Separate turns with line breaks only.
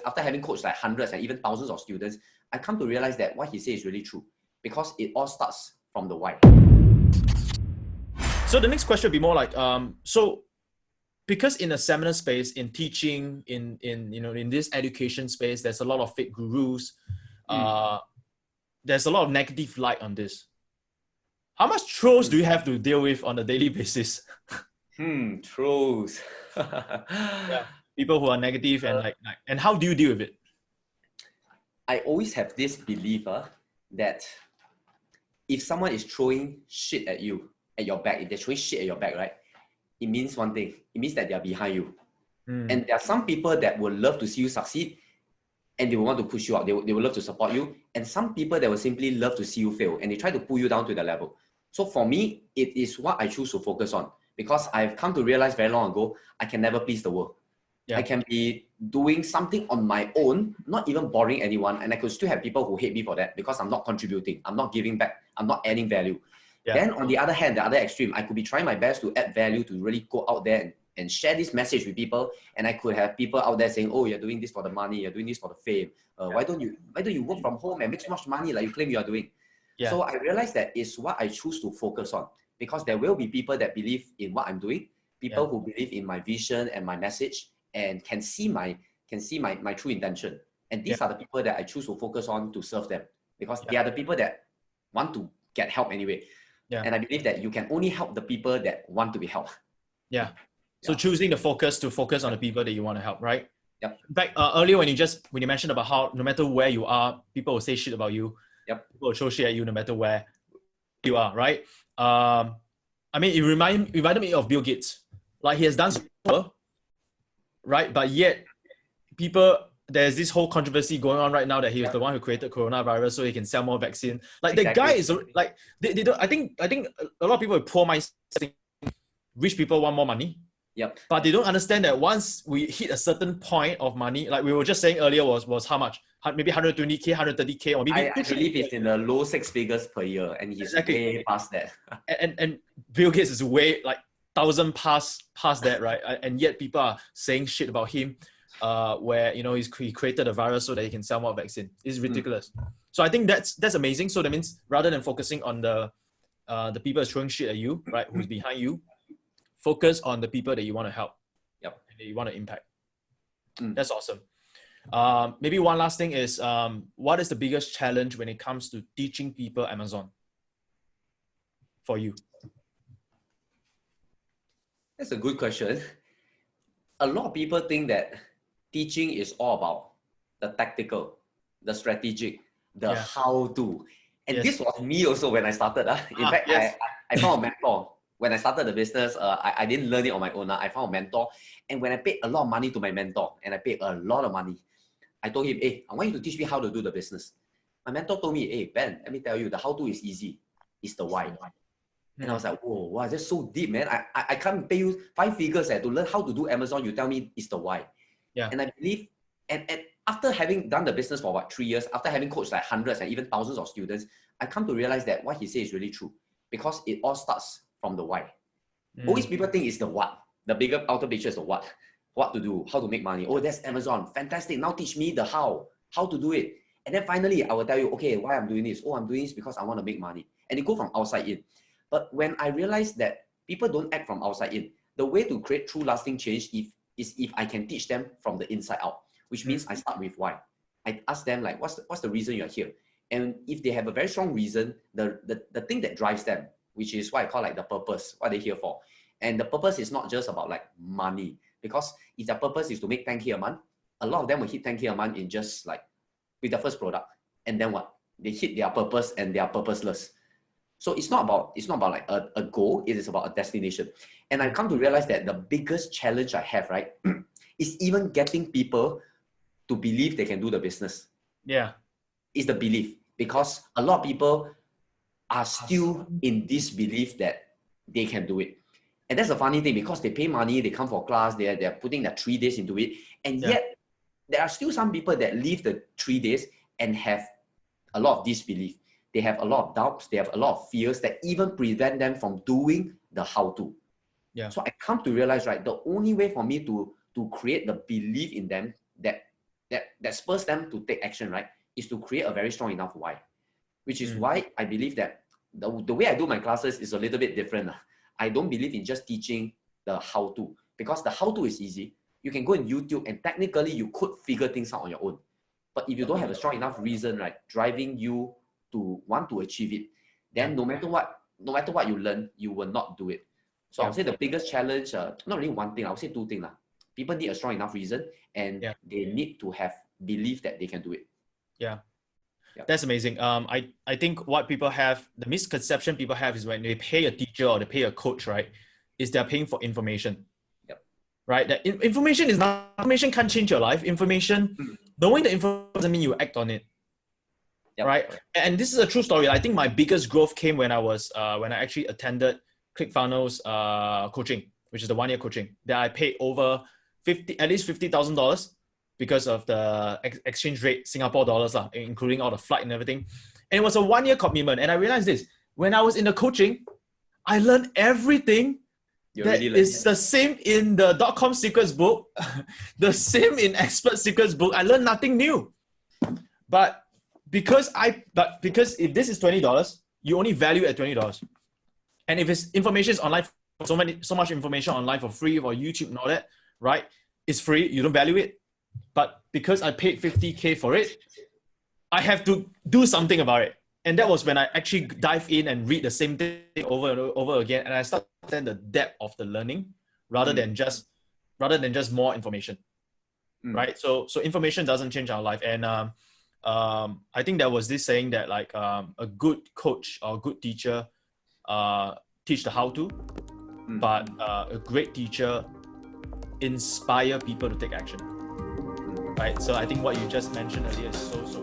after having coached like hundreds and even thousands of students, I come to realize that what he says is really true, because it all starts from the why.
So the next question would be more like, so because in a seminar space, in teaching, in this education space, there's a lot of fake gurus. There's a lot of negative light on this. How much trolls do you have to deal with on a daily basis?
Trolls.
Yeah, people who are negative and how do you deal with it?
I always have this belief that if someone is throwing shit at you, at your back, if they're throwing shit at your back, right? It means one thing. It means that they're behind you. And there are some people that will love to see you succeed and they will want to push you out. They will love to support you. And some people that will simply love to see you fail and they try to pull you down to the level. So for me, it is what I choose to focus on, because I've come to realize very long ago, I can never please the world. Yeah. I can be doing something on my own, not even bothering anyone. And I could still have people who hate me for that because I'm not contributing. I'm not giving back. I'm not adding value. Yeah. Then on the other hand, the other extreme, I could be trying my best to add value, to really go out there and share this message with people. And I could have people out there saying, oh, you're doing this for the money. You're doing this for the fame. Why don't you work from home and make so much money like you claim you are doing? Yeah. So I realized that is what I choose to focus on, because there will be people that believe in what I'm doing, people who believe in my vision and my message and can see my true intention. And these are the people that I choose to focus on to serve them, because they are the people that want to get help anyway. Yeah. And I believe that you can only help the people that want to be helped.
Yeah. So choosing the focus to focus on the people that you want to help, right?
Yep.
Back earlier when you mentioned about how no matter where you are, people will say shit about you. Yep. People will throw shit at you no matter where you are, right? I mean, it reminded me of Bill Gates. Like, he has done so well, right? But yet there's this whole controversy going on right now that he was the one who created coronavirus so he can sell more vaccine. Like, the guy is like, they don't, I think a lot of people with poor minds think rich people want more money.
Yep.
But they don't understand that once we hit a certain point of money, like we were just saying earlier, was how much? Maybe 120K, 130K, or maybe
I believe it's in the low 6 figures per year, and he's way past that.
And Bill Gates is way like 1,000 past that, right? And yet people are saying shit about him, where he created a virus so that he can sell more vaccine. It's ridiculous. So I think that's amazing. So that means rather than focusing on the people throwing shit at you, right, who's behind you, focus on the people that you want to help.
Yep.
That you want to impact. That's awesome. Maybe one last thing is, what is the biggest challenge when it comes to teaching people Amazon for you?
That's a good question. A lot of people think that teaching is all about the tactical, the strategic, the how-to. And this was me also when I started. In fact, I found a mentor. When I started the business, I didn't learn it on my own. I found a mentor. And when I paid a lot of money to my mentor, and I paid a lot of money, I told him, hey, I want you to teach me how to do the business. My mentor told me, hey, Ben, let me tell you, the how-to is easy. It's the why. And I was like, whoa, wow, that's so deep, man. I can't pay you 5 figures to learn how to do Amazon. You tell me it's the why. Yeah. And I believe, and after having done the business for 3 years, after having coached like hundreds and even thousands of students, I come to realize that what he says is really true, because it all starts from the why. Always people think it's the what. The bigger outer picture is the what. What to do, how to make money. Oh, that's Amazon. Fantastic. Now teach me the how to do it. And then finally, I will tell you, okay, why I'm doing this. Oh, I'm doing this because I want to make money. And it go from outside in. But when I realized that people don't act from outside in, the way to create true lasting change is if I can teach them from the inside out, which means I start with why. I ask them like, what's the reason you're here? And if they have a very strong reason, the thing that drives them, which is what I call like the purpose, what they're here for. And the purpose is not just about like money, because if their purpose is to make 10K a month, a lot of them will hit 10K a month in just like with the first product. And then what? They hit their purpose and they are purposeless. So it's not about like a goal, it is about a destination. And I come to realize that the biggest challenge I have, right, is even getting people to believe they can do the business.
Yeah.
It's the belief, because a lot of people are still in this belief that they can do it. And that's a funny thing, because they pay money, they come for class, they're putting their 3 days into it. And yet there are still some people that leave the 3 days and have a lot of disbelief. They have a lot of doubts. They have a lot of fears that even prevent them from doing the how-to. Yeah. So I come to realize, right, the only way for me to create the belief in them that that spurs them to take action, right, is to create a very strong enough why, which is why I believe that the way I do my classes is a little bit different. I don't believe in just teaching the how to, because the how to is easy. You can go in YouTube and technically you could figure things out on your own. But if you don't have a strong enough reason, right, driving you to want to achieve it, then no matter what you learn, you will not do it. So I would say the biggest challenge, not really one thing, I would say two things. People need a strong enough reason, and they need to have belief that they can do it.
Yeah. That's amazing. I think what people have, the misconception people have is when they pay a teacher or they pay a coach, right, is they're paying for information. Right? That information can't change your life. Information, knowing the information doesn't mean you act on it. Right? And this is a true story. I think my biggest growth came when I actually attended ClickFunnels coaching, which is the 1-year coaching that I paid over at least $50,000 because of the exchange rate, Singapore dollars, including all the flight and everything. And it was a 1-year commitment. And I realized this, when I was in the coaching, I learned everything that is the same in the .com secrets book, the same in expert secrets book. I learned nothing new. But because if this is $20, you only value at $20. And if it's information is online, so much information online for free or YouTube and all that, right? It's free, you don't value it. But because I paid $50K for it, I have to do something about it. And that was when I actually dive in and read the same thing over and over again. And I started to understand the depth of the learning rather than just more information, right? So information doesn't change our life. And I think there was this saying that like a good coach or a good teacher teach the how to, but a great teacher inspire people to take action, right? So I think what you just mentioned earlier is so